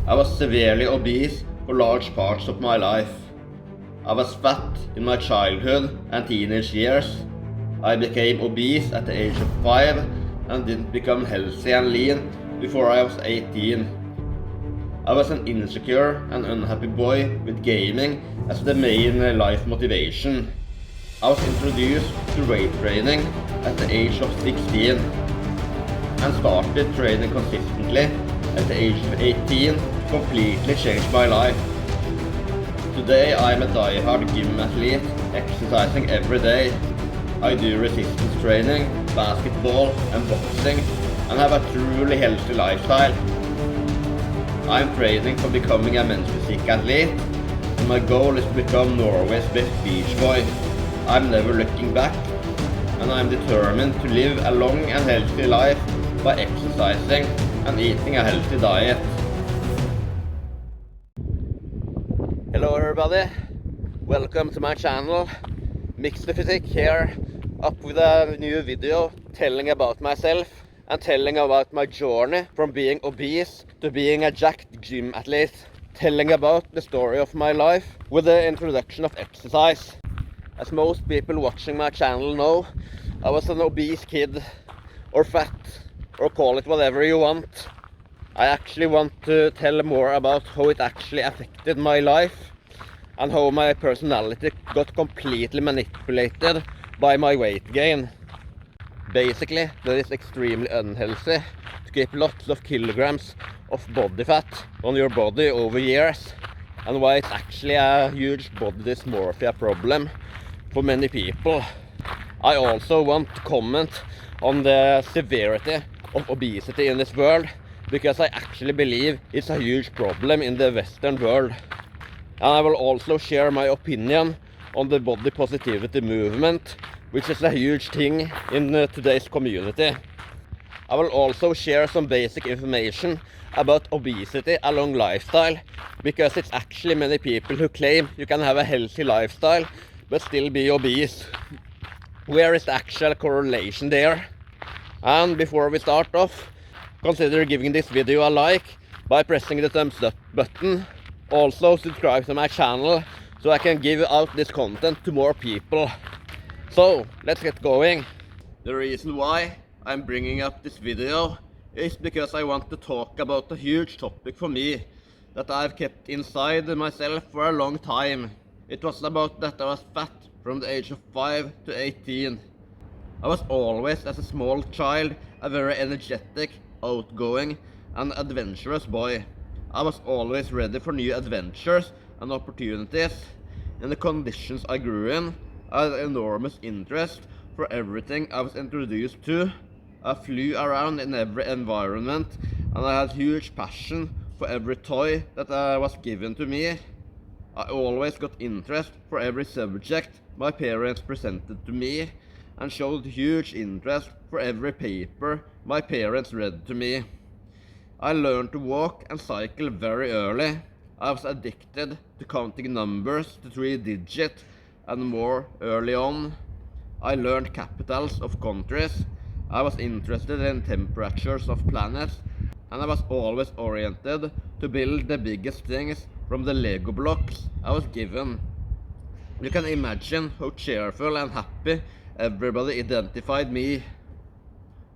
I was severely obese for large parts of my life. I was fat in my childhood and teenage years. I became obese at the age of 5 and didn't become healthy and lean before I was 18. I was an insecure and unhappy boy with gaming as the main life motivation. I was introduced to weight training at the age of 16 and started training consistently at the age of 18. Completely changed my life. Today I am a die-hard gym athlete, exercising every day. I do resistance training, basketball and boxing and have a truly healthy lifestyle. I am training for becoming a men's physique athlete and my goal is to become Norway's best beach boy. I'm never looking back and I am determined to live a long and healthy life by exercising and eating a healthy diet. Hello everybody, welcome to my channel. Mixed Physique here, up with a new video telling about myself and telling about my journey from being obese to being a jacked gym athlete. Telling about the story of my life with the introduction of exercise. As most people watching my channel know, I was an obese kid, or fat, or call it whatever you want. I actually want to tell more about how it actually affected my life and how my personality got completely manipulated by my weight gain. Basically, that is extremely unhealthy to keep lots of kilograms of body fat on your body over years, and why it's actually a huge body dysmorphia problem for many people. I also want to comment on the severity of obesity in this world, because I actually believe it's a huge problem in the Western world. And I will also share my opinion on the body positivity movement, which is a huge thing in today's community. I will also share some basic information about obesity along lifestyle, because it's actually many people who claim you can have a healthy lifestyle but still be obese. Where is the actual correlation there? And before we start off, consider giving this video a like by pressing the thumbs up button. Also subscribe to my channel so I can give out this content to more people. So let's get going. The reason why I'm bringing up this video is because I want to talk about a huge topic for me that I've kept inside myself for a long time. It was about that I was fat from the age of 5 to 18. I was always, as a small child, a very energetic, outgoing and adventurous boy. I was always ready for new adventures and opportunities. In the conditions I grew in, I had enormous interest for everything I was introduced to. I flew around in every environment and I had huge passion for every toy that was given to me. I always got interest for every subject my parents presented to me and showed huge interest for every paper my parents read to me. I learned to walk and cycle very early. I was addicted to counting numbers to 3 digits and more early on. I learned capitals of countries. I was interested in temperatures of planets, and I was always oriented to build the biggest things from the Lego blocks I was given. You can imagine how cheerful and happy everybody identified me.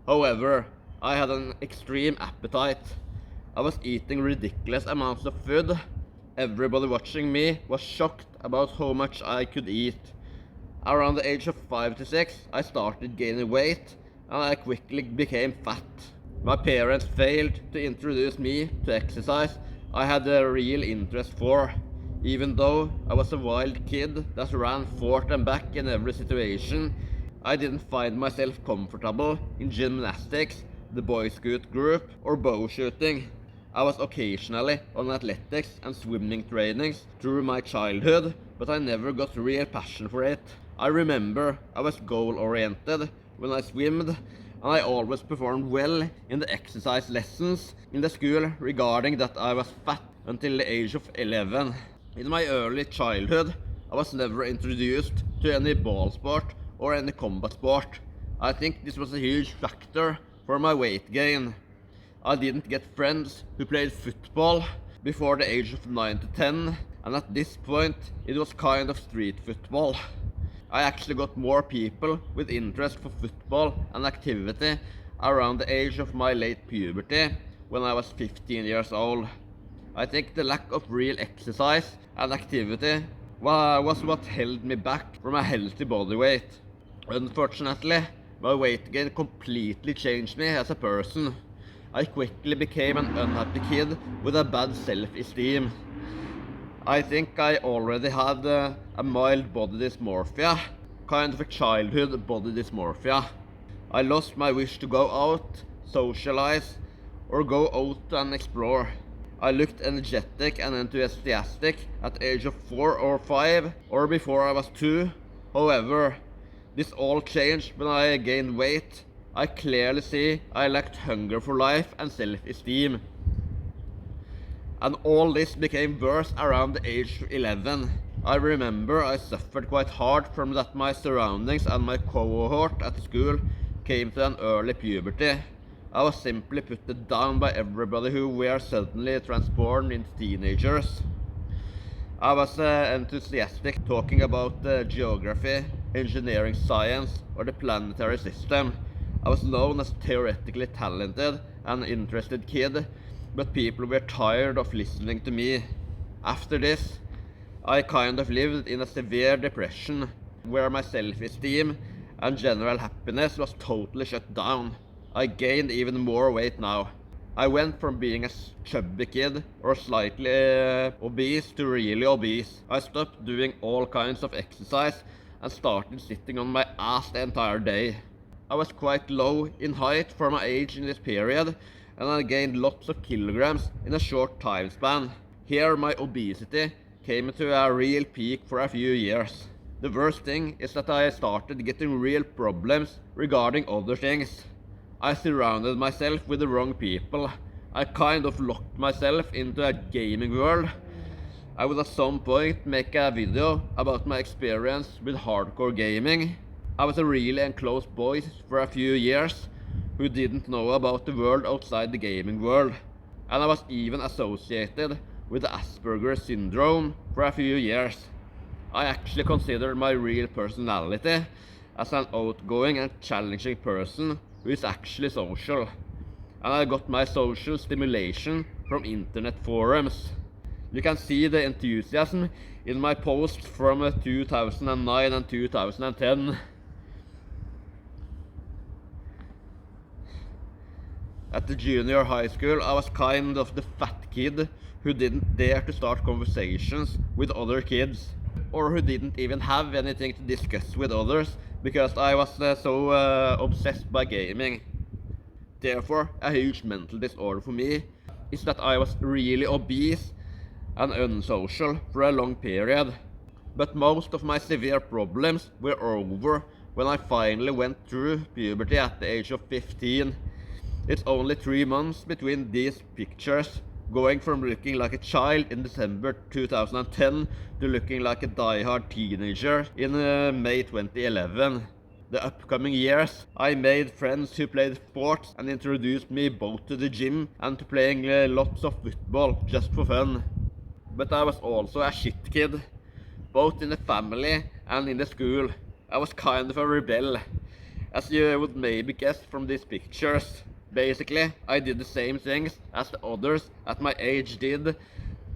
However, I had an extreme appetite. I was eating ridiculous amounts of food. Everybody watching me was shocked about how much I could eat. Around the age of 5 to 6, I started gaining weight and I quickly became fat. My parents failed to introduce me to exercise I had a real interest for, even though I was a wild kid that ran forth and back in every situation. I didn't find myself comfortable in gymnastics, the Boy Scout group, or bow shooting. I was occasionally on athletics and swimming trainings through my childhood, but I never got real passion for it. I remember I was goal-oriented when I swimmed, and I always performed well in the exercise lessons in the school regarding that I was fat until the age of 11. In my early childhood, I was never introduced to any ball sport or any combat sport. I think this was a huge factor for my weight gain. I didn't get friends who played football, before the age of 9 to 10, and at this point it was kind of street football. I actually got more people with interest for football and activity around the age of my late puberty, when I was 15 years old. I think the lack of real exercise and activity was what held me back from a healthy body weight. Unfortunately, my weight gain completely changed me as a person. I quickly became an unhappy kid with a bad self-esteem. I think I already had a mild body dysmorphia, kind of a childhood body dysmorphia. I lost my wish to go out, socialize, or go out and explore. I looked energetic and enthusiastic at the age of 4 or 5, or before I was 2. However, this all changed when I gained weight. I clearly see I lacked hunger for life and self-esteem. And all this became worse around the age of 11. I remember I suffered quite hard from that my surroundings and my cohort at school came to an early puberty. I was simply put down by everybody who were suddenly transformed into teenagers. I was enthusiastic talking about geography, engineering science, or the planetary system. I was known as a theoretically talented and interested kid, but people were tired of listening to me. After this, I kind of lived in a severe depression, where my self-esteem and general happiness was totally shut down. I gained even more weight now. I went from being a chubby kid or slightly obese to really obese. I stopped doing all kinds of exercise and started sitting on my ass the entire day. I was quite low in height for my age in this period, and I gained lots of kilograms in a short time span. Here my obesity came to a real peak for a few years. The worst thing is that I started getting real problems regarding other things. I surrounded myself with the wrong people. I kind of locked myself into a gaming world. I would at some point make a video about my experience with hardcore gaming. I was a really enclosed boy for a few years who didn't know about the world outside the gaming world. And I was even associated with the Asperger's syndrome for a few years. I actually considered my real personality as an outgoing and challenging person who is actually social. And I got my social stimulation from internet forums. You can see the enthusiasm in my posts from 2009 and 2010. At the junior high school, I was kind of the fat kid who didn't dare to start conversations with other kids, or who didn't even have anything to discuss with others because I was so obsessed by gaming. Therefore, a huge mental disorder for me is that I was really obese and unsocial for a long period. But most of my severe problems were over when I finally went through puberty at the age of 15. It's only 3 months between these pictures, going from looking like a child in December 2010 to looking like a die-hard teenager in May 2011. The upcoming years, I made friends who played sports and introduced me both to the gym and to playing lots of football just for fun. But I was also a shit kid, both in the family and in the school. I was kind of a rebel, as you would maybe guess from these pictures. Basically, I did the same things as the others at my age did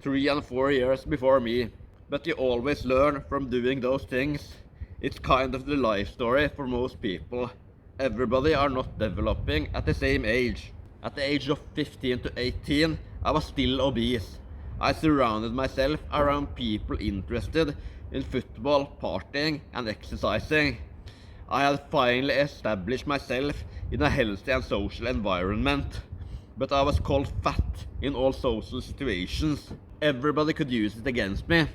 3 and 4 years before me. But you always learn from doing those things. It's kind of the life story for most people. Everybody are not developing at the same age. At the age of 15 to 18, I was still obese. I surrounded myself around people interested in football, partying and exercising. I had finally established myself in a healthy and social environment. But I was called fat in all social situations. Everybody could use it against me.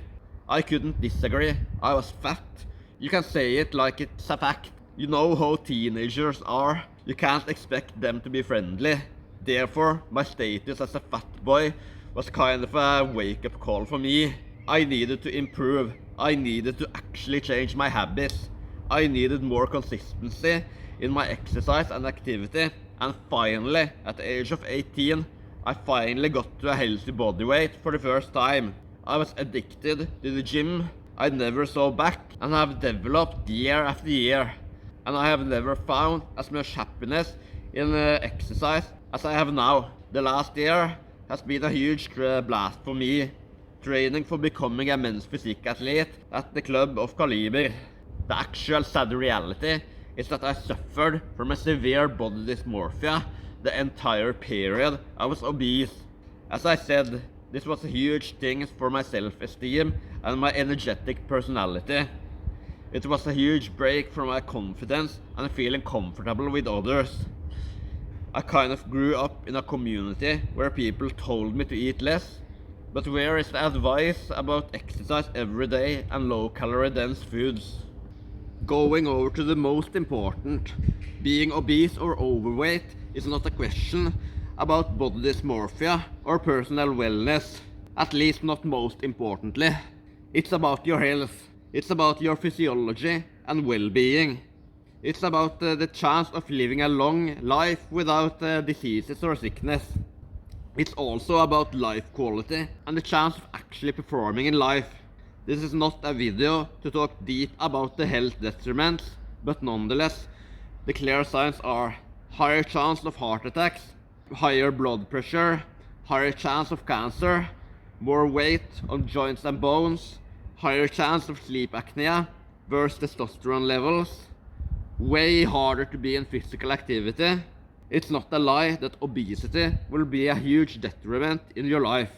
I couldn't disagree. I was fat. You can say it like it's a fact. You know how teenagers are. You can't expect them to be friendly. Therefore, my status as a fat boy was kind of a wake-up call for me. I needed to improve. I needed to actually change my habits. I needed more consistency in my exercise and activity. And finally, at the age of 18, I finally got to a healthy body weight for the first time. I was addicted to the gym. I never saw back and have developed year after year. And I have never found as much happiness in exercise as I have now. The last year has been a huge blast for me, training for becoming a men's physique athlete at the club of Caliber. The actual sad reality is that I suffered from a severe body dysmorphia the entire period I was obese. As I said, this was a huge thing for my self-esteem and my energetic personality. It was a huge break from my confidence and feeling comfortable with others. I kind of grew up in a community where people told me to eat less, but where is the advice about exercise every day and low-calorie dense foods? Going over to the most important, being obese or overweight is not a question about body dysmorphia or personal wellness, at least not most importantly. It's about your health, it's about your physiology and well-being. It's about the chance of living a long life without diseases or sickness. It's also about life quality and the chance of actually performing in life. This is not a video to talk deep about the health detriments, but nonetheless, the clear signs are higher chance of heart attacks, higher blood pressure, higher chance of cancer, more weight on joints and bones, higher chance of sleep apnea, worse testosterone levels, way harder to be in physical activity. It's not a lie that obesity will be a huge detriment in your life.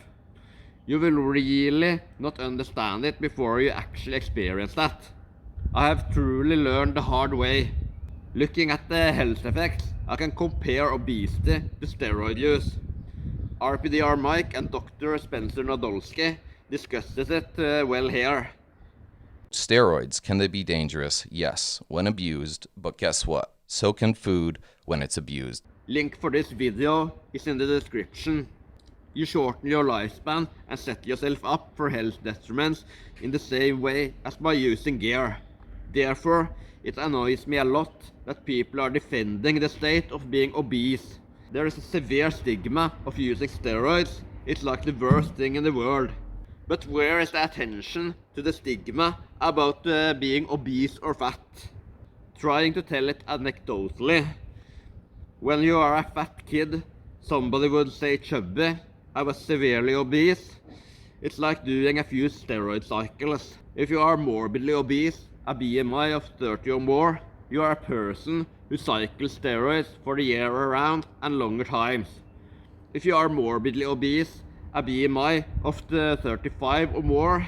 You will really not understand it before you actually experience that. I have truly learned the hard way. Looking at the health effects, I can compare obesity to steroid use. RPDR Mike and Dr. Spencer Nadolsky discusses it well here. Steroids, can they be dangerous? Yes, when abused, but guess what? So can food when it's abused. Link for this video is in the description. You shorten your lifespan and set yourself up for health detriments in the same way as by using gear. Therefore, it annoys me a lot that people are defending the state of being obese. There is a severe stigma of using steroids. It's like the worst thing in the world. But where is the attention to the stigma about being obese or fat? Trying to tell it anecdotally. When you are a fat kid, somebody would say chubby. I was severely obese. It's like doing a few steroid cycles. If you are morbidly obese, a BMI of 30 or more, you are a person who cycles steroids for the year around and longer times. If you are morbidly obese, a BMI of 35 or more,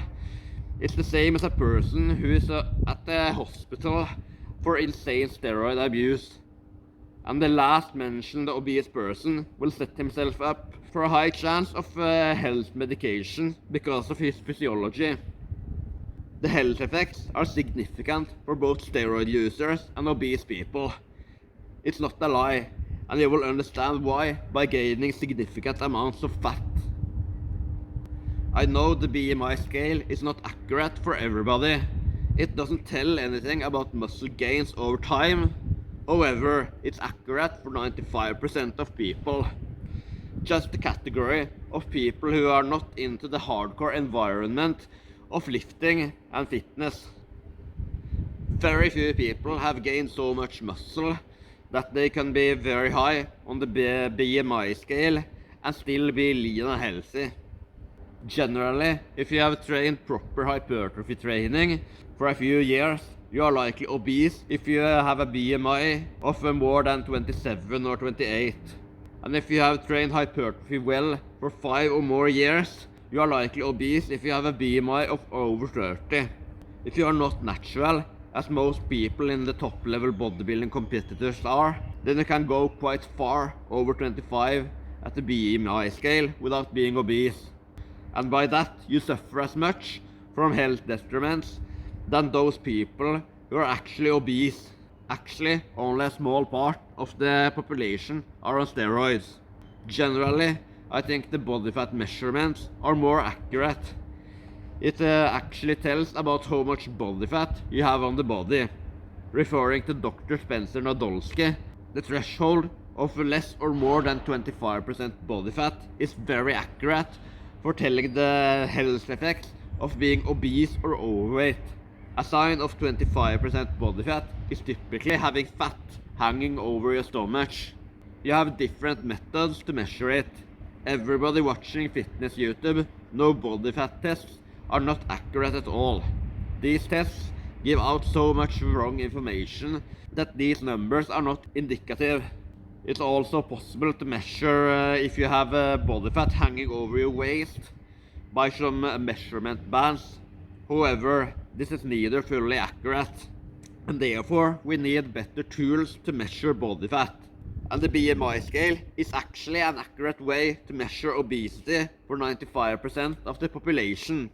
it's the same as a person who is at the hospital for insane steroid abuse. And the last mentioned obese person will set himself up for a high chance of health medication because of his physiology. The health effects are significant for both steroid users and obese people. It's not a lie, and you will understand why by gaining significant amounts of fat. I know the BMI scale is not accurate for everybody. It doesn't tell anything about muscle gains over time. However, it's accurate for 95% of people. Just the category of people who are not into the hardcore environment of lifting and fitness. Very few people have gained so much muscle that they can be very high on the BMI scale and still be lean and healthy. Generally, if you have trained proper hypertrophy training for a few years, you are likely obese if you have a BMI of more than 27 or 28. And if you have trained hypertrophy well for 5 or more years, you are likely obese if you have a BMI of over 30. If you are not natural, as most people in the top level bodybuilding competitors are, then you can go quite far over 25 at the BMI scale without being obese. And by that, you suffer as much from health detriments than those people who are actually obese. Actually, only a small part of the population are on steroids. Generally, I think the body fat measurements are more accurate. It actually tells about how much body fat you have on the body. Referring to Dr. Spencer Nadolsky, the threshold of less or more than 25% body fat is very accurate for telling the health effects of being obese or overweight. A sign of 25% body fat is typically having fat hanging over your stomach. You have different methods to measure it. Everybody watching fitness YouTube know body fat tests are not accurate at all. These tests give out so much wrong information that these numbers are not indicative. It's also possible to measure if you have body fat hanging over your waist by some measurement bands. However, this is neither fully accurate, and therefore we need better tools to measure body fat. And the BMI scale is actually an accurate way to measure obesity for 95% of the population.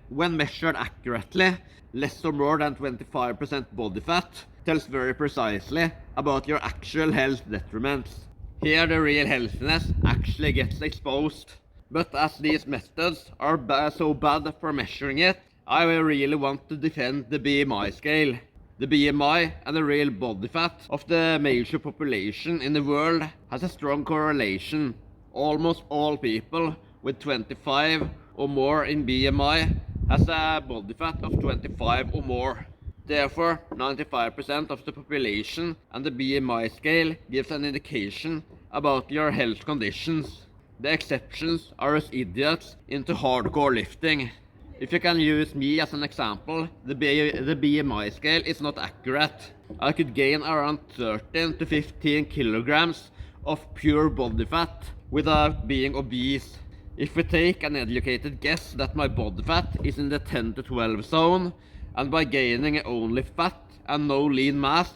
When measured accurately, less or more than 25% body fat tells very precisely about your actual health detriments. Here the real healthiness actually gets exposed. But as these methods are so bad for measuring it, I really want to defend the BMI scale. The BMI and the real body fat of the major population in the world has a strong correlation. Almost all people with 25 or more in BMI has a body fat of 25 or more. Therefore, 95% of the population and the BMI scale gives an indication about your health conditions. The exceptions are us idiots into hardcore lifting. If you can use me as an example, the BMI scale is not accurate. I could gain around 13 to 15 kilograms of pure body fat without being obese. If we take an educated guess that my body fat is in the 10 to 12 zone, and by gaining only fat and no lean mass,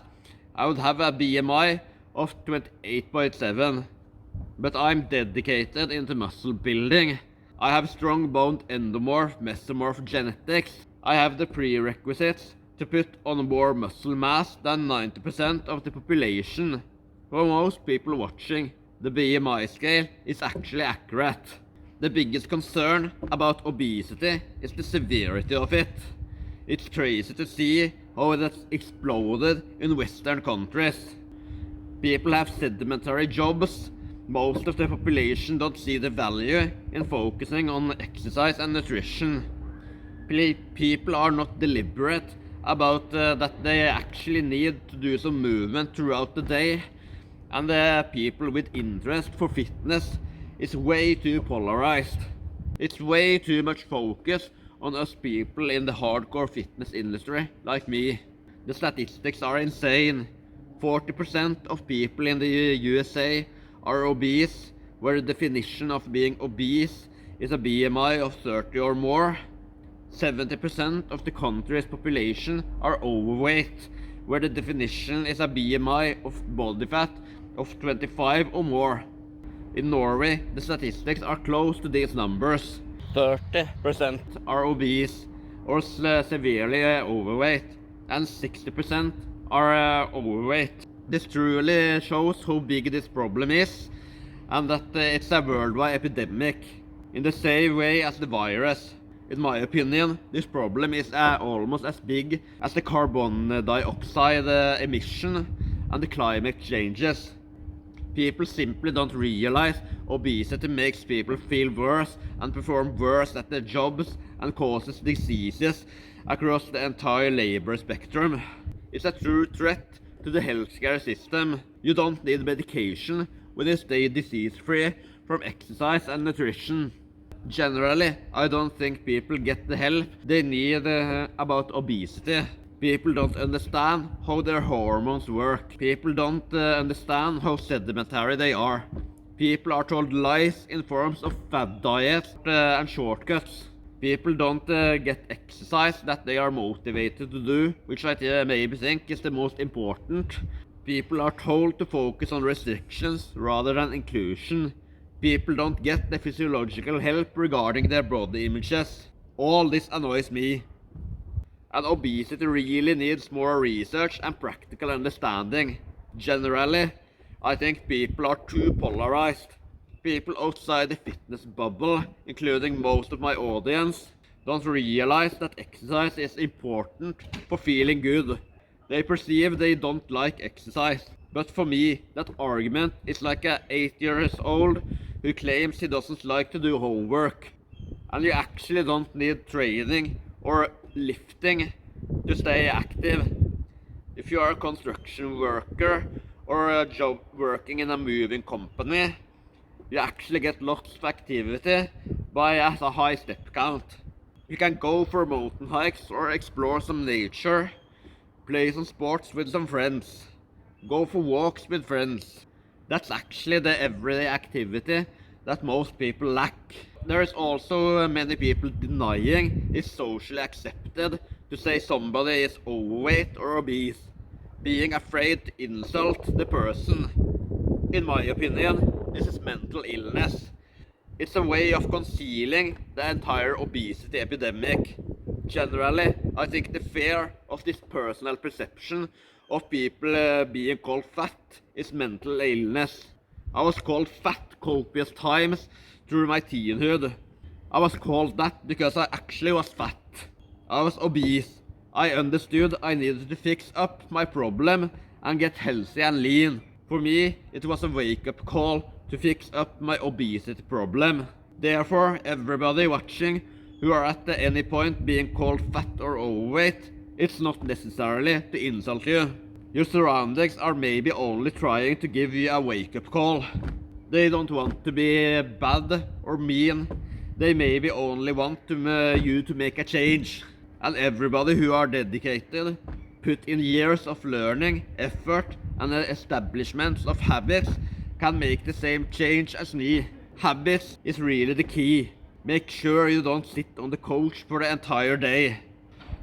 I would have a BMI of 28.7. But I'm dedicated into muscle building. I have strong boned endomorph mesomorph genetics. I have the prerequisites to put on more muscle mass than 90% of the population. For most people watching, the BMI scale is actually accurate. The biggest concern about obesity is the severity of it. It's crazy to see how it has exploded in Western countries. People have sedentary jobs. Most of the population don't see the value in focusing on exercise and nutrition. People are not deliberate about that they actually need to do some movement throughout the day, and the people with interest for fitness is way too polarized. It's way too much focus on us people in the hardcore fitness industry like me. The statistics are insane. 40% of people in the USA are obese, where the definition of being obese is a BMI of 30 or more. 70% of the country's population are overweight, where the definition is a BMI of body fat of 25 or more. In Norway, the statistics are close to these numbers. 30% are obese or severely overweight, and 60% are overweight. This truly shows how big this problem is, and that it's a worldwide epidemic, in the same way as the virus. In my opinion, this problem is almost as big as the carbon dioxide emission and the climate changes. People simply don't realize obesity makes people feel worse and perform worse at their jobs and causes diseases across the entire labor spectrum. It's a true threat to the healthcare system. You don't need medication when you stay disease-free from exercise and nutrition. Generally, I don't think people get the help they need about obesity. People don't understand how their hormones work. People don't understand how sedentary they are. People are told lies in forms of fad diets and shortcuts. People don't get exercise that they are motivated to do, which I maybe think is the most important. People are told to focus on restrictions rather than inclusion. People don't get the physiological help regarding their body images. All this annoys me. And obesity really needs more research and practical understanding. Generally, I think people are too polarized. People outside the fitness bubble, including most of my audience, don't realize that exercise is important for feeling good. They perceive they don't like exercise. But for me, that argument is like a 8-year-old who claims he doesn't like to do homework. And you actually don't need training or lifting to stay active. If you are a construction worker or a job working in a moving company, you actually get lots of activity by a high step count. You can go for mountain hikes or explore some nature, play some sports with some friends, go for walks with friends. That's actually the everyday activity that most people lack. There is also many people denying it's socially accepted to say somebody is overweight or obese, being afraid to insult the person. In my opinion, this is mental illness. It's a way of concealing the entire obesity epidemic. Generally, I think the fear of this personal perception of people being called fat is mental illness. I was called fat copious times through my teenhood. I was called that because I actually was fat. I was obese. I understood I needed to fix up my problem and get healthy and lean. For me, it was a wake-up call to fix up my obesity problem. Therefore, everybody watching who are at any point being called fat or overweight, it's not necessarily to insult you. Your surroundings are maybe only trying to give you a wake-up call. They don't want to be bad or mean. They maybe only want you to make a change. And everybody who are dedicated, put in years of learning, effort, and the establishment of habits can make the same change as me. Habits is really the key. Make sure you don't sit on the couch for the entire day.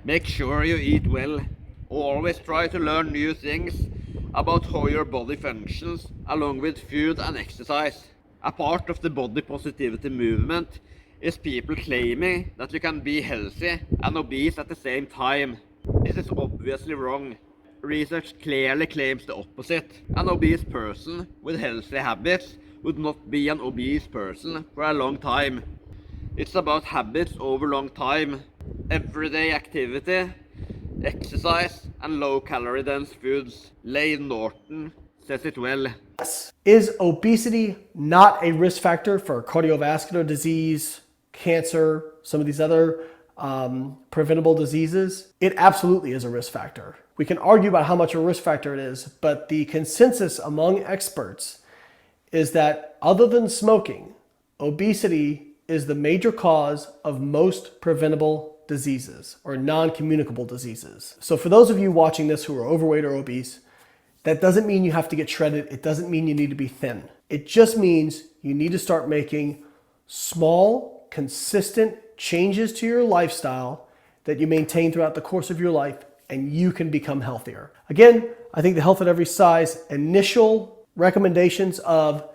Make sure you eat well. Always try to learn new things about how your body functions along with food and exercise. A part of the body positivity movement is people claiming that you can be healthy and obese at the same time. This is obviously wrong. Research clearly claims the opposite. An obese person with healthy habits would not be an obese person for a long time. It's about habits over long time, everyday activity, exercise, and low-calorie dense foods. Lane Norton says it well. Is obesity not a risk factor for cardiovascular disease, cancer, some of these other preventable diseases? It absolutely is a risk factor. We can argue about how much of a risk factor it is, but the consensus among experts is that other than smoking, obesity is the major cause of most preventable diseases or non-communicable diseases. So for those of you watching this who are overweight or obese, that doesn't mean you have to get shredded. It doesn't mean you need to be thin. It just means you need to start making small, consistent changes to your lifestyle that you maintain throughout the course of your life, and you can become healthier. Again, I think the Health at Every Size initial recommendations of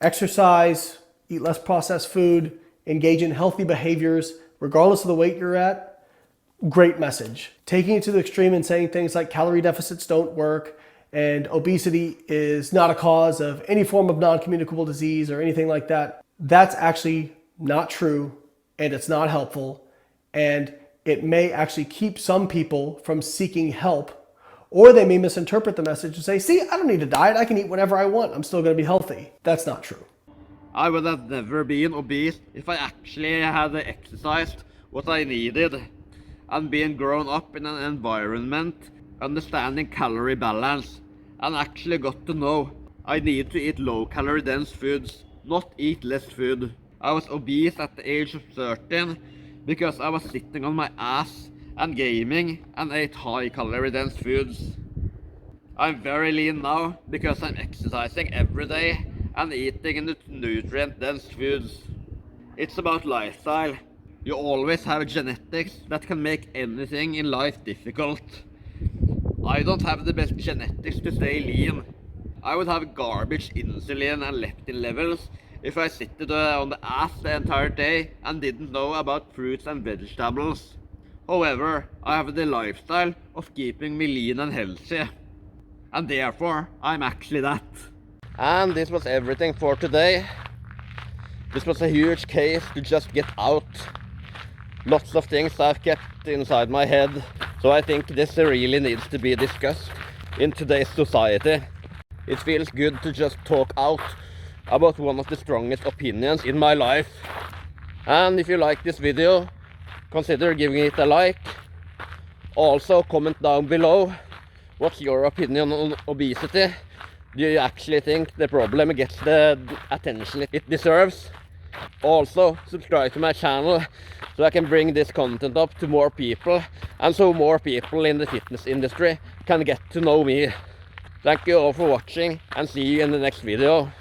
exercise, eat less processed food, engage in healthy behaviors, regardless of the weight you're at, great message. Taking it to the extreme and saying things like calorie deficits don't work and obesity is not a cause of any form of non-communicable disease or anything like that, that's actually not true, and it's not helpful, and it may actually keep some people from seeking help, or they may misinterpret the message and say, see, I don't need a diet, I can eat whatever I want, I'm still going to be healthy. That's not true. I would have never been obese if I actually had exercised what I needed and been grown up in an environment understanding calorie balance and actually got to know I need to eat low calorie dense foods, not eat less food. I was obese at the age of 13 because I was sitting on my ass and gaming and ate high calorie dense foods. I'm very lean now because I'm exercising every day and eating nutrient dense foods. It's about lifestyle. You always have genetics that can make anything in life difficult. I don't have the best genetics to stay lean. I would have garbage insulin and leptin levels if I sat on the ass the entire day and didn't know about fruits and vegetables. However, I have the lifestyle of keeping me lean and healthy. And therefore, I'm actually that. And this was everything for today. This was a huge case to just get out. Lots of things I've kept inside my head. So I think this really needs to be discussed in today's society. It feels good to just talk out about one of the strongest opinions in my life. And if you like this video, consider giving it a like. Also comment down below, what's your opinion on obesity? Do you actually think the problem gets the attention it deserves? Also subscribe to my channel so I can bring this content up to more people, and so more people in the fitness industry can get to know me. Thank you all for watching, and see you in the next video.